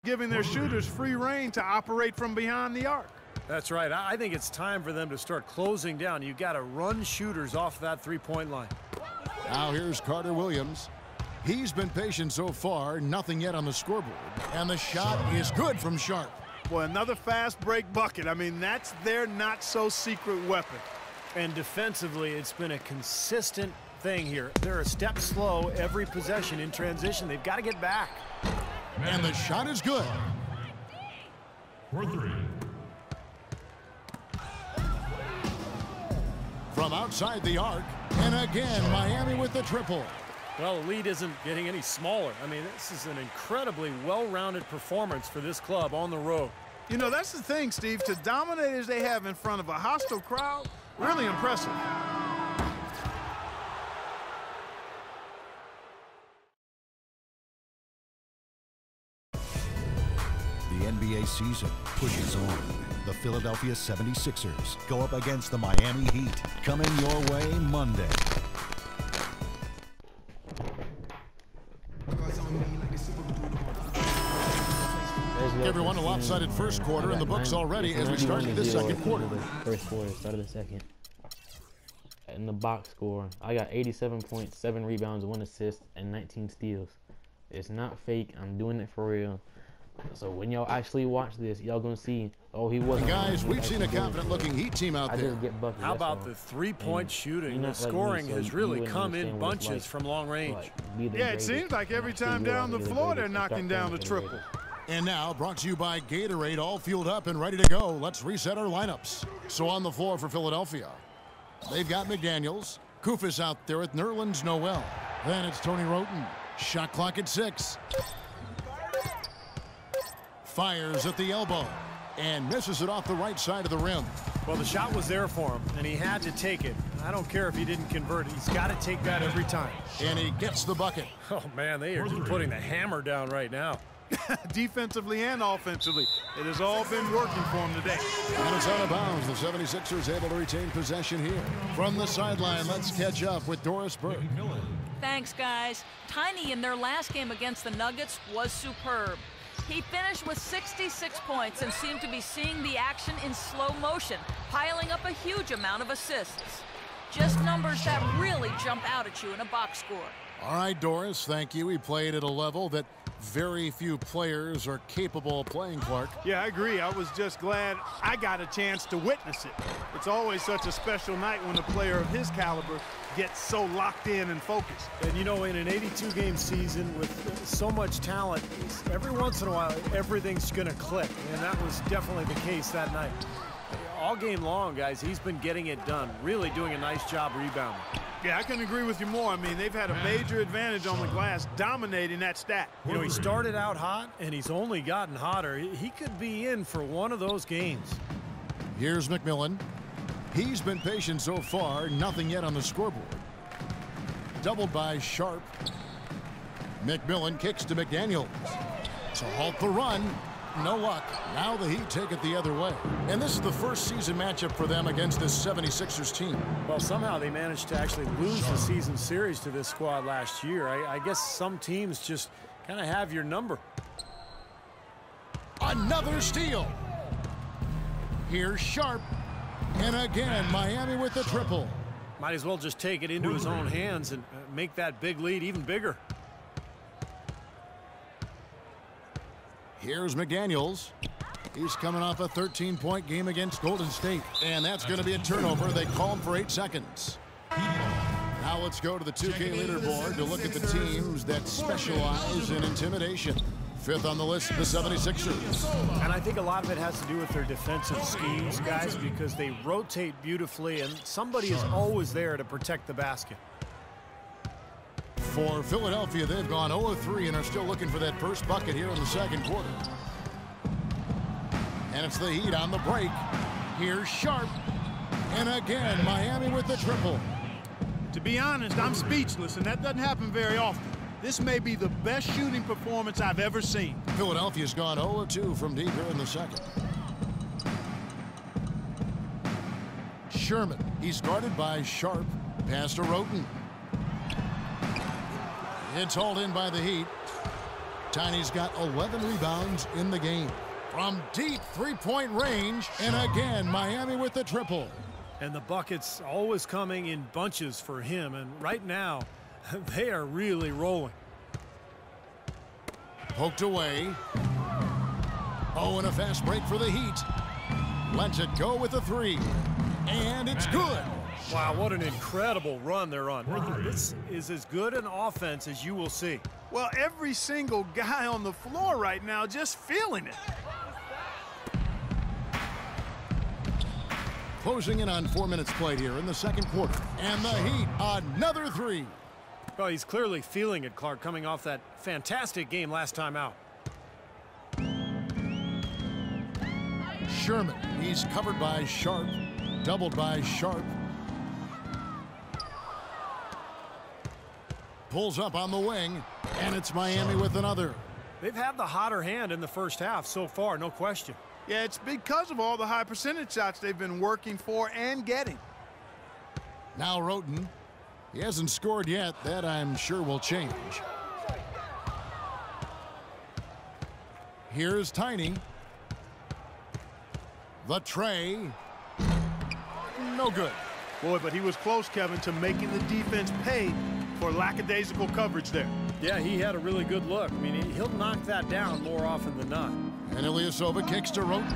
giving their shooters free rein to operate from behind the arc. That's right. I think it's time for them to start closing down. You've got to run shooters off that three-point line. Now here's Carter Williams. He's been patient so far, nothing yet on the scoreboard. And the shot is good from Sharp. Boy, another fast break bucket. I mean, that's their not-so-secret weapon. And defensively, it's been a consistent thing here. They're a step slow every possession in transition. They've got to get back. And the shot is good. For three. From outside the arc, and again, Miami with the triple. Well, the lead isn't getting any smaller. I mean, this is an incredibly well-rounded performance for this club on the road. You know, that's the thing, Steve. To dominate as they have in front of a hostile crowd, really impressive. The NBA season pushes on. The Philadelphia 76ers go up against the Miami Heat. Coming your way Monday. Everyone, a lopsided first quarter in the books already as we start this second quarter. First quarter, start of the second. In the box score, I got 87 points, 7 rebounds, 1 assist, and 19 steals. It's not fake. I'm doing it for real. So when y'all actually watch this, y'all gonna see, oh, he wasn't. Guys, we've seen a confident-looking Heat team out there. I just get buckets. How about the three-point shooting? The scoring has really come in bunches from long range. Yeah, it seems like every time down the floor, they're knocking down the triple. And now, brought to you by Gatorade, all fueled up and ready to go. Let's reset our lineups. So on the floor for Philadelphia, they've got McDaniels. Koufos out there with Nerlens Noel. Then it's Tony Wroten. Shot clock at 6. Fires at the elbow and misses it off the right side of the rim. Well, the shot was there for him, and he had to take it. I don't care if he didn't convert it. He's got to take that every time. And he gets the bucket. Oh, man, they are just putting the hammer down right now. Defensively and offensively, it has all been working for him today. And it's out of bounds. The 76ers able to retain possession here. From the sideline, let's catch up with Doris Burke. Thanks, guys. Tiny in their last game against the Nuggets was superb. He finished with 66 points and seemed to be seeing the action in slow motion, piling up a huge amount of assists. Just numbers that really jump out at you in a box score. All right, Doris, thank you. He played at a level that very few players are capable of playing, Clark. Yeah, I agree. I was just glad I got a chance to witness it. It's always such a special night when a player of his caliber gets so locked in and focused. And, you know, in an 82-game season with so much talent, every once in a while, everything's going to click. And that was definitely the case that night. All game long, guys, he's been getting it done, really doing a nice job rebounding. Yeah, I couldn't agree with you more. I mean, they've had a major advantage on the glass, dominating that stat. You know, he started out hot, and he's only gotten hotter. He could be in for one of those games. Here's McMillan. He's been patient so far, nothing yet on the scoreboard. Doubled by Sharp. McMillan kicks to McDaniels. To halt the run. No luck. Now the Heat take it the other way. And this is the first season matchup for them against this 76ers team. Well, somehow they managed to actually lose the season series to this squad last year. I guess some teams just kind of have your number. Another steal. Here's Sharp. And again, Miami with the triple. Might as well just take it into his own hands and make that big lead even bigger. Here's McDaniels. He's coming off a 13-point game against Golden State. And that's going to be a turnover. They call him for 8 seconds. Now let's go to the 2K leaderboard to look at the teams that specialize in intimidation. 5th on the list, the 76ers. And I think a lot of it has to do with their defensive schemes, guys, because they rotate beautifully, and somebody is always there to protect the basket. For Philadelphia, they've gone 0-3 and are still looking for that first bucket here in the second quarter. And it's the Heat on the break. Here's Sharp. And again, Miami with the triple. To be honest, I'm speechless, and that doesn't happen very often. This may be the best shooting performance I've ever seen. Philadelphia's gone 0-2 from deep here in the second. Sherman, he's guarded by Sharp. Pass to Wroten. It's hauled in by the Heat. Tiny's got 11 rebounds in the game. From deep three-point range, and again, Miami with the triple. And the buckets always coming in bunches for him, and right now, they are really rolling. Poked away. Oh, and a fast break for the Heat. Lets it go with a three. And it's good. Wow, what an incredible run they're on. This is as good an offense as you will see. Well, every single guy on the floor right now just feeling it. Closing in on 4 minutes played here in the second quarter. And the Heat, another three. Well, he's clearly feeling it, Clark, coming off that fantastic game last time out. Sherman, he's covered by Sharp, doubled by Sharp. Pulls up on the wing, and it's Miami with another. They've had the hotter hand in the first half so far, no question. Yeah, it's because of all the high percentage shots they've been working for and getting. Now Roten. He hasn't scored yet. That, I'm sure, will change. Here's Tiny. The tray. No good. Boy, but he was close, Kevin, to making the defense pay for lackadaisical coverage there. Yeah, he had a really good look. I mean, he'll knock that down more often than not. And Ilyasova kicks to Roten.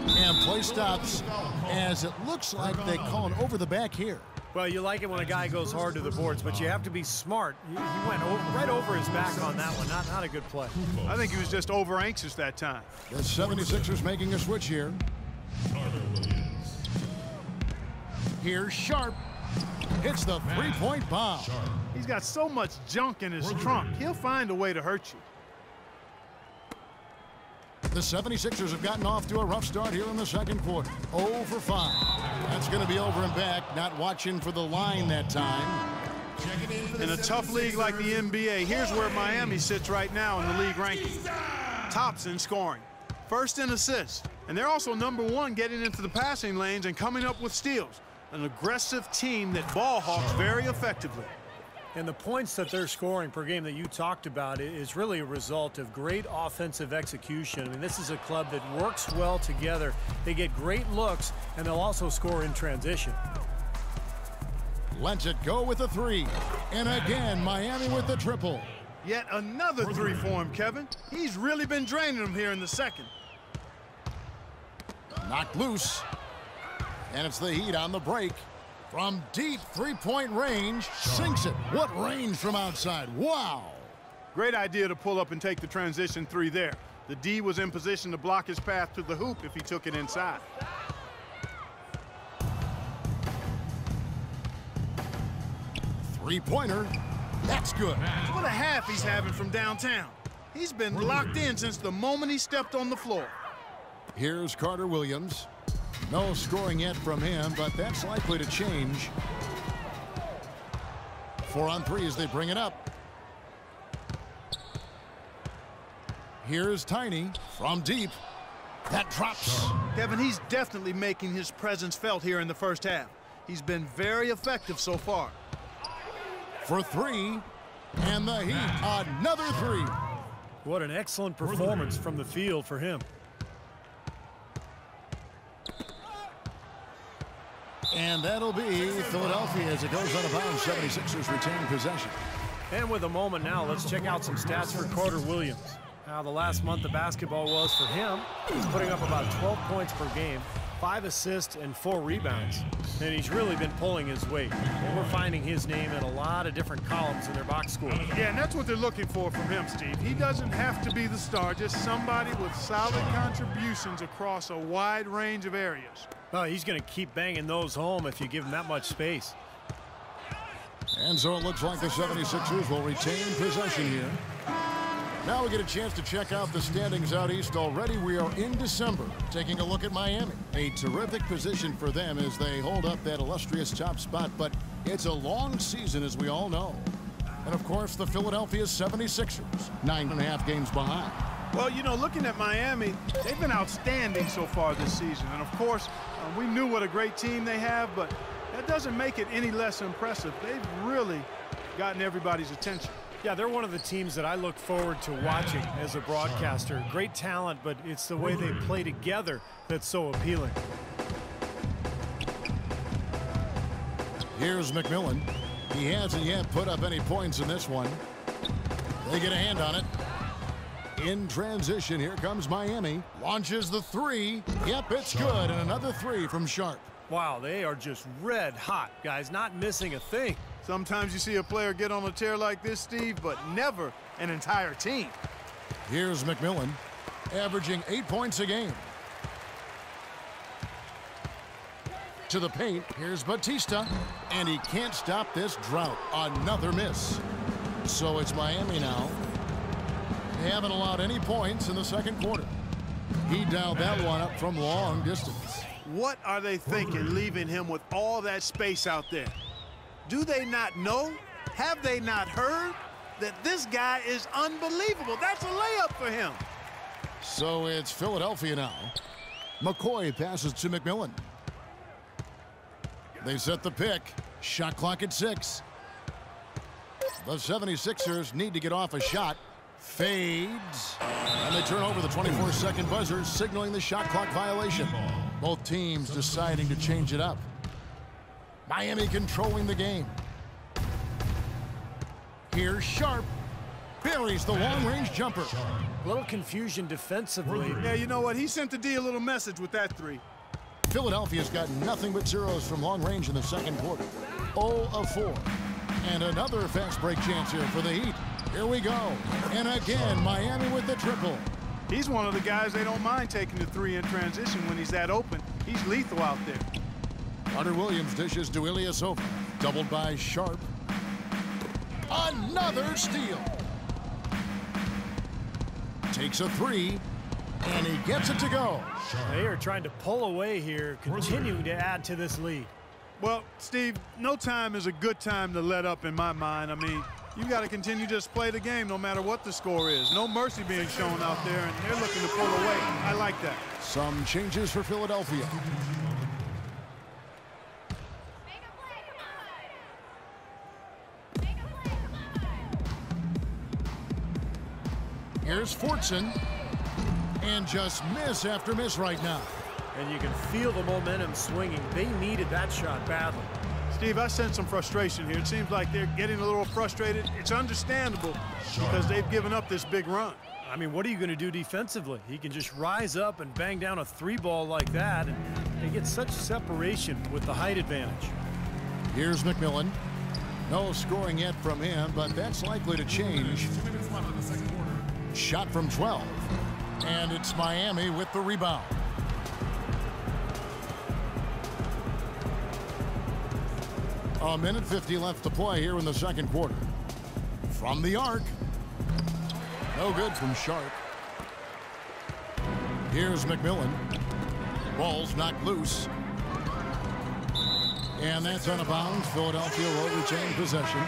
And play stops as it looks like they call it over the back here. Well, you like it when a guy goes hard to the boards, but you have to be smart. He went right over his back on that one. Not a good play. I think he was just over anxious that time. The 76ers making a switch here. Here's Sharp. Hits the three-point bomb. He's got so much junk in his trunk. He'll find a way to hurt you. The 76ers have gotten off to a rough start here in the second quarter. 0 for 5. That's going to be over and back. Not watching for the line that time. In a tough league like the NBA, here's where Miami sits right now in the league ranking. Tops in scoring. First in assists. And they're also #1 getting into the passing lanes and coming up with steals. An aggressive team that ball hawks very effectively. And the points that they're scoring per game that you talked about is really a result of great offensive execution. I mean, this is a club that works well together. They get great looks, and they'll also score in transition. Lets it go with a three. And again, Miami with the triple. Yet another three for him, Kevin. He's really been draining them here in the second. Knocked loose. And it's the Heat on the break. From deep three-point range, sinks it. What range from outside. Wow. Great idea to pull up and take the transition three there. The D was in position to block his path to the hoop if he took it inside. Three-pointer. That's good. What a half he's having from downtown. He's been locked in since the moment he stepped on the floor. Here's Carter Williams. No scoring yet from him, but that's likely to change. 4 on 3 as they bring it up. Here's Tiny from deep. That drops. Kevin, he's definitely making his presence felt here in the first half. He's been very effective so far. For 3, and the Heat, another 3. What an excellent performance from the field for him. And that'll be Philadelphia as it goes out of bounds. 76ers retain possession. And with a moment now, let's check out some stats for Carter Williams. How the last month of basketball was for him. He's putting up about 12 points per game, 5 assists, and 4 rebounds. And he's really been pulling his weight. And we're finding his name in a lot of different columns in their box score. Yeah, and that's what they're looking for from him, Steve. He doesn't have to be the star, just somebody with solid contributions across a wide range of areas. Well, he's going to keep banging those home if you give him that much space. And so it looks like the 76ers will retain possession here. Now we get a chance to check out the standings out east already. We are in December, taking a look at Miami. A terrific position for them as they hold up that illustrious top spot, but it's a long season, as we all know. And, of course, the Philadelphia 76ers, 9.5 games behind. Well, you know, looking at Miami, they've been outstanding so far this season. And, of course, we knew what a great team they have, but that doesn't make it any less impressive. They've really gotten everybody's attention. Yeah, they're one of the teams that I look forward to watching as a broadcaster. Great talent, but it's the way they play together that's so appealing. Here's McMillan. He hasn't yet put up any points in this one. They get a hand on it. In transition, here comes Miami. Launches the three. Yep, it's good. And another three from Sharp. Wow, they are just red hot, guys, not missing a thing. Sometimes you see a player get on a tear like this, Steve, but never an entire team. Here's McMillan, averaging 8 points a game. To the paint, here's Batista, and he can't stop this drought. Another miss. So it's Miami now. They haven't allowed any points in the second quarter. He dialed that one up from long distance. What are they thinking, leaving him with all that space out there? Do they not know? Have they not heard that this guy is unbelievable? That's a layup for him. So it's Philadelphia now. McCoy passes to McMillan. They set the pick. Shot clock at 6. The 76ers need to get off a shot. Fades. And they turn over the 24-second buzzer, signaling the shot clock violation. Both teams deciding to change it up. Miami controlling the game. Here's Sharp. Buries the long-range jumper. A little confusion defensively. Yeah, you know what? He sent the D a little message with that three. Philadelphia's got nothing but zeros from long range in the second quarter. 0 of 4. And another fast break chance here for the Heat. Here we go. And again, Miami with the triple. He's one of the guys they don't mind taking the three in transition when he's that open. He's lethal out there. Hunter Williams dishes to Ilyasova. Doubled by Sharp. Another steal. Takes a three, and he gets it to go. They are trying to pull away here, continuing to add to this lead. Well, Steve, no time is a good time to let up in my mind. I mean, you got to continue to just play the game no matter what the score is. No mercy being shown out there, and they're looking to pull away. I like that. Some changes for Philadelphia. Here's Fortson, and just miss after miss right now. And you can feel the momentum swinging. They needed that shot badly. Steve, I sense some frustration here. It seems like they're getting a little frustrated. It's understandable because they've given up this big run. I mean, what are you going to do defensively? He can just rise up and bang down a three ball like that, and they get such separation with the height advantage. Here's McMillan. No scoring yet from him, but that's likely to change. Shot from 12, and it's Miami with the rebound. A minute 50 left to play here in the second quarter. From the arc. No good from Sharp. Here's McMillan. Ball's knocked loose. And that's out of bounds. Philadelphia will retain possession.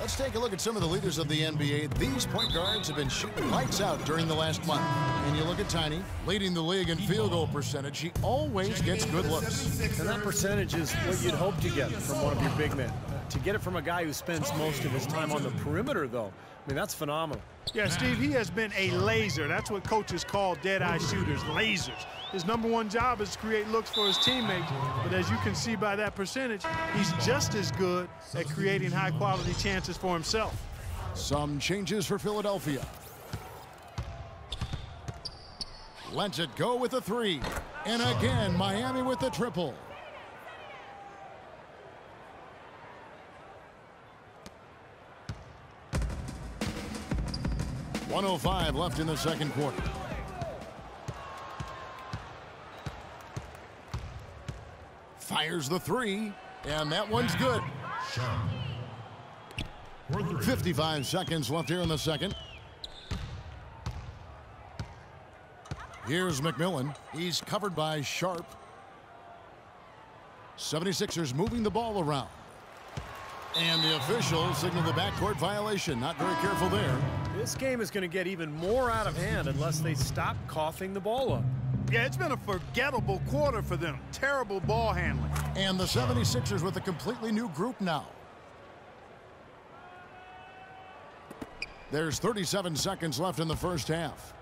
Let's take a look at some of the leaders of the NBA. These point guards have been shooting lights out during the last month. And you look at Tiny, leading the league in field goal percentage. He always gets good looks. And that percentage is what you'd hope to get from one of your big men. To get it from a guy who spends most of his time on the perimeter, though, I mean, that's phenomenal. Yeah, Steve, he has been a laser. That's what coaches call dead-eye shooters, lasers. His #1 job is to create looks for his teammates. But as you can see by that percentage, he's just as good at creating high-quality chances for himself. Some changes for Philadelphia. Lets it go with a three. And again, Miami with the triple. .105 left in the second quarter. Fires the three, and that one's good. 55 seconds left here in the second. Here's McMillan. He's covered by Sharp. 76ers moving the ball around. And the official signaled the backcourt violation. Not very careful there. This game is going to get even more out of hand unless they stop coughing the ball up. Yeah, it's been a forgettable quarter for them. Terrible ball handling. And the 76ers with a completely new group now. There's 37 seconds left in the first half.